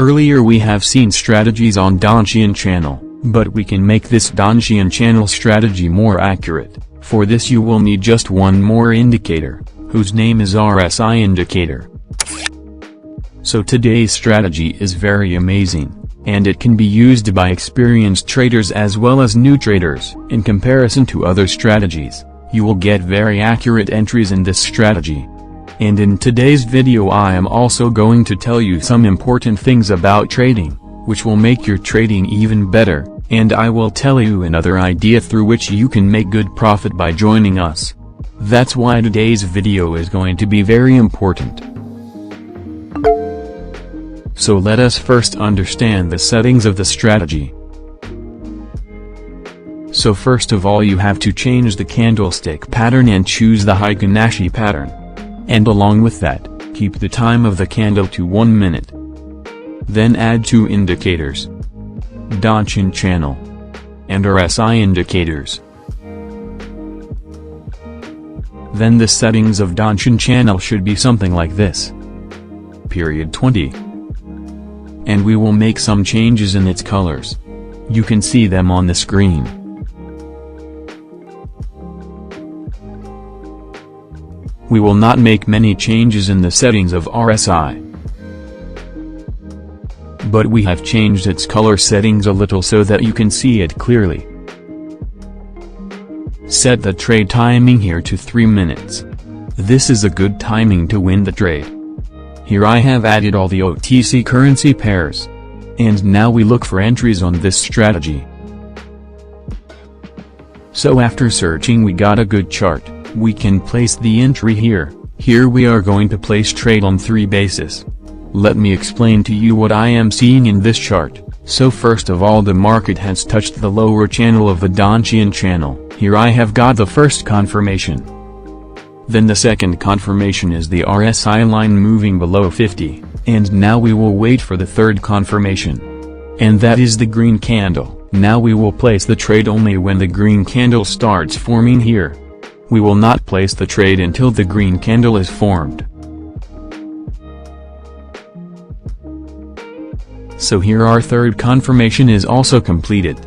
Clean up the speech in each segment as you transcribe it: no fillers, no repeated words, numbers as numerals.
Earlier we have seen strategies on Donchian channel, but we can make this Donchian channel strategy more accurate. For this you will need just one more indicator, whose name is RSI indicator. So today's strategy is very amazing, and it can be used by experienced traders as well as new traders. In comparison to other strategies, you will get very accurate entries in this strategy. And in today's video I am also going to tell you some important things about trading, which will make your trading even better, and I will tell you another idea through which you can make good profit by joining us. That's why today's video is going to be very important. So let us first understand the settings of the strategy. So first of all you have to change the candlestick pattern and choose the Fibonacci pattern. And along with that, keep the time of the candle to 1 minute. Then add 2 indicators: Donchian channel and RSI indicators. Then the settings of Donchian channel should be something like this. Period 20. And we will make some changes in its colors. You can see them on the screen. We will not make many changes in the settings of RSI, but we have changed its color settings a little so that you can see it clearly. Set the trade timing here to 3 minutes. This is a good timing to win the trade. Here I have added all the OTC currency pairs. And now we look for entries on this strategy. So after searching we got a good chart. We can place the entry here. Here we are going to place trade on 3 bases. Let me explain to you what I am seeing in this chart. So first of all the market has touched the lower channel of the Donchian channel. Here I have got the first confirmation. Then the second confirmation is the RSI line moving below 50, and now we will wait for the third confirmation. And that is the green candle. Now we will place the trade only when the green candle starts forming here. We will not place the trade until the green candle is formed. So here our third confirmation is also completed.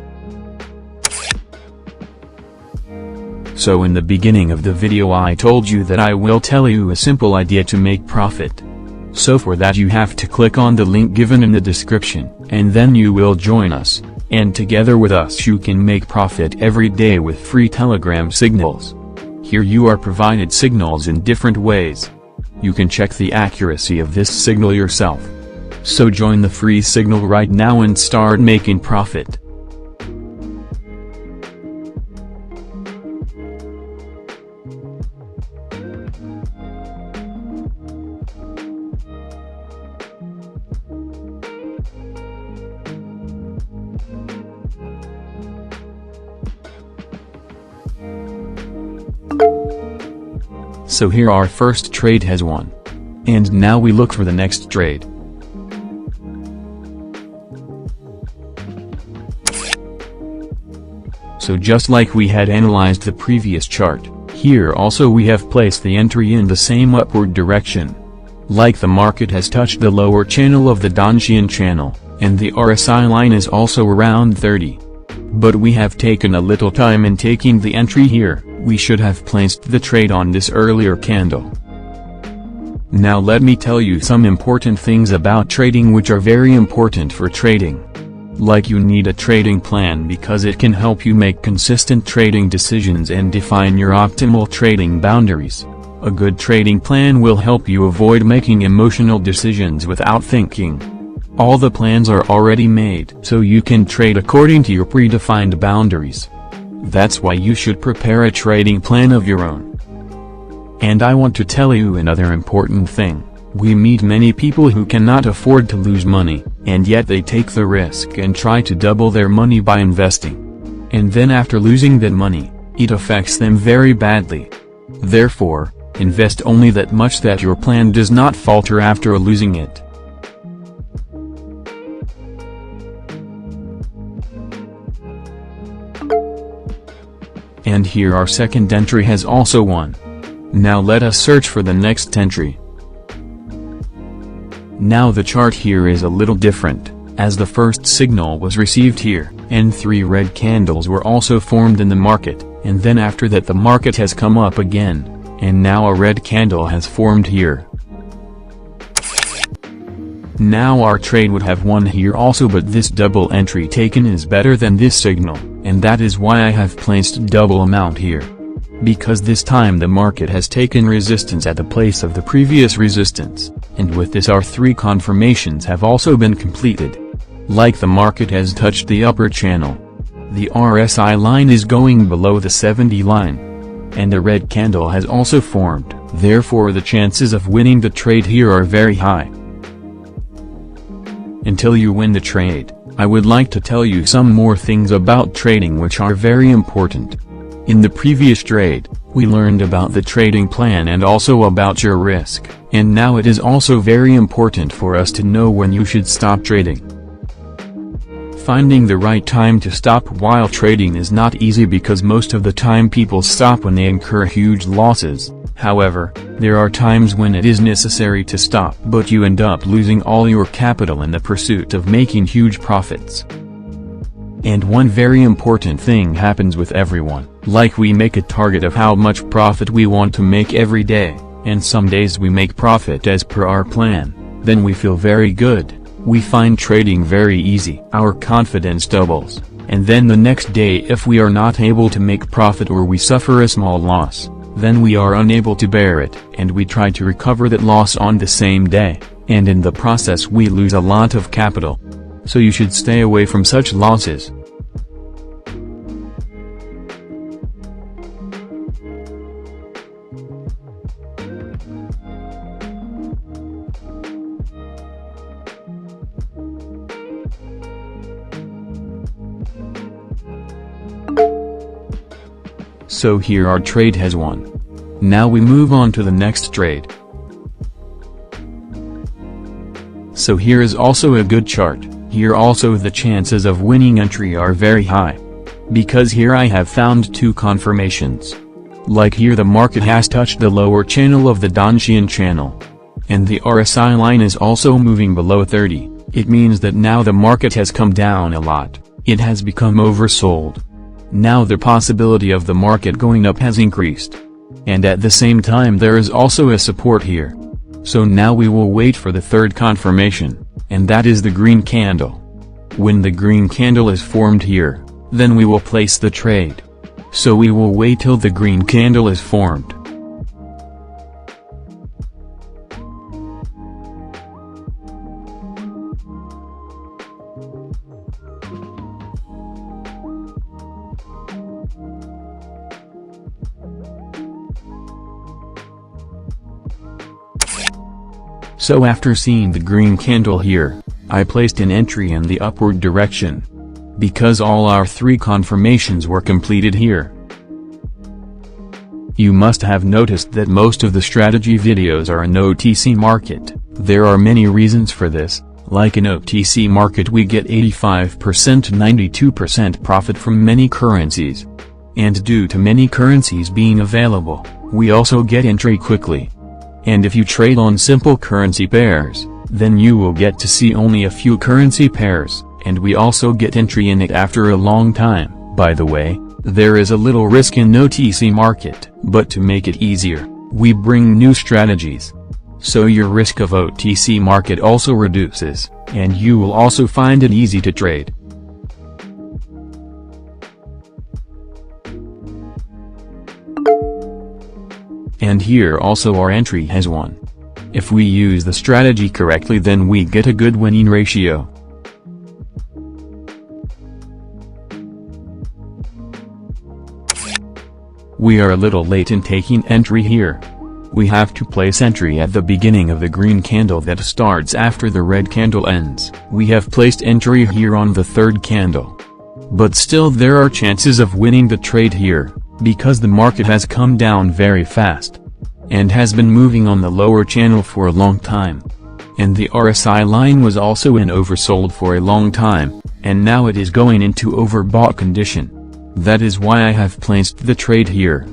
So in the beginning of the video I told you that I will tell you a simple idea to make profit. So for that you have to click on the link given in the description, and then you will join us, and together with us you can make profit every day with free Telegram signals. Here you are provided signals in different ways. You can check the accuracy of this signal yourself. So join the free signal right now and start making profit. So here our first trade has won. And now we look for the next trade. So just like we had analyzed the previous chart, here also we have placed the entry in the same upward direction. Like the market has touched the lower channel of the Donchian channel, and the RSI line is also around 30. But we have taken a little time in taking the entry here. We should have placed the trade on this earlier candle. Now let me tell you some important things about trading which are very important for trading. Like you need a trading plan because it can help you make consistent trading decisions and define your optimal trading boundaries. A good trading plan will help you avoid making emotional decisions without thinking. All the plans are already made so you can trade according to your predefined boundaries. That's why you should prepare a trading plan of your own. And I want to tell you another important thing. We meet many people who cannot afford to lose money, and yet they take the risk and try to double their money by investing. And then after losing that money, it affects them very badly. Therefore, invest only that much that your plan does not falter after losing it. And here our second entry has also won. Now let us search for the next entry. Now the chart here is a little different, as the first signal was received here, and 3 red candles were also formed in the market, and then after that the market has come up again, and now a red candle has formed here. Now our trade would have won here also, but this double entry taken is better than this signal, and that is why I have placed double amount here. Because this time the market has taken resistance at the place of the previous resistance, and with this our 3 confirmations have also been completed. Like the market has touched the upper channel. The RSI line is going below the 70 line. And the red candle has also formed, therefore the chances of winning the trade here are very high. Until you win the trade, I would like to tell you some more things about trading which are very important. In the previous trade, we learned about the trading plan and also about your risk, and now it is also very important for us to know when you should stop trading. Finding the right time to stop while trading is not easy because most of the time people stop when they incur huge losses. However, there are times when it is necessary to stop but you end up losing all your capital in the pursuit of making huge profits. And one very important thing happens with everyone, like we make a target of how much profit we want to make every day, and some days we make profit as per our plan, then we feel very good, we find trading very easy. Our confidence doubles, and then the next day if we are not able to make profit or we suffer a small loss, then we are unable to bear it, and we try to recover that loss on the same day, and in the process we lose a lot of capital. So you should stay away from such losses. So here our trade has won. Now we move on to the next trade. So here is also a good chart. Here also the chances of winning entry are very high. Because here I have found 2 confirmations. Like here the market has touched the lower channel of the Donchian channel. And the RSI line is also moving below 30, it means that now the market has come down a lot, it has become oversold. Now the possibility of the market going up has increased. And at the same time there is also a support here. So now we will wait for the 3rd confirmation, and that is the green candle. When the green candle is formed here, then we will place the trade. So we will wait till the green candle is formed. So after seeing the green candle here, I placed an entry in the upward direction. Because all our 3 confirmations were completed here. You must have noticed that most of the strategy videos are in OTC market. There are many reasons for this, like in OTC market we get 85% 92% profit from many currencies. And due to many currencies being available, we also get entry quickly. And if you trade on simple currency pairs, then you will get to see only a few currency pairs, and we also get entry in it after a long time. By the way, there is a little risk in OTC market, but to make it easier, we bring new strategies. So your risk of OTC market also reduces, and you will also find it easy to trade. And here also our entry has won. If we use the strategy correctly then we get a good winning ratio. We are a little late in taking entry here. We have to place entry at the beginning of the green candle that starts after the red candle ends. We have placed entry here on the 3rd candle. But still there are chances of winning the trade here, because the market has come down very fast. And has been moving on the lower channel for a long time. And the RSI line was also in oversold for a long time, and now it is going into overbought condition. That is why I have placed the trade here.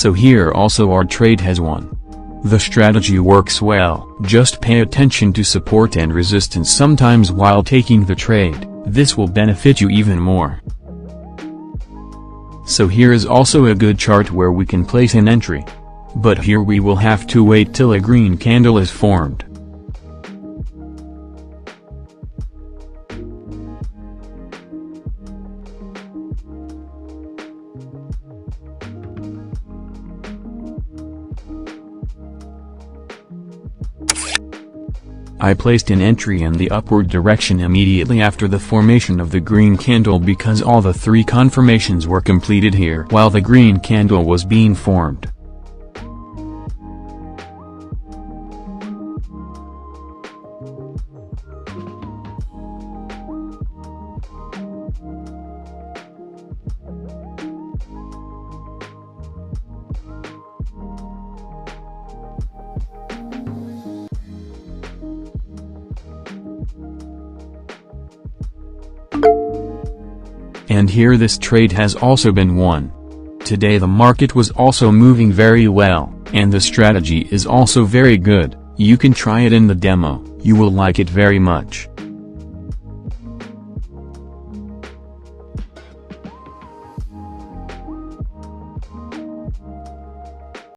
So here also our trade has won. The strategy works well. Just pay attention to support and resistance sometimes while taking the trade. This will benefit you even more. So here is also a good chart where we can place an entry. But here we will have to wait till a green candle is formed. I placed an entry in the upward direction immediately after the formation of the green candle because all the 3 confirmations were completed here while the green candle was being formed. And here this trade has also been won. Today the market was also moving very well, and the strategy is also very good. You can try it in the demo, you will like it very much.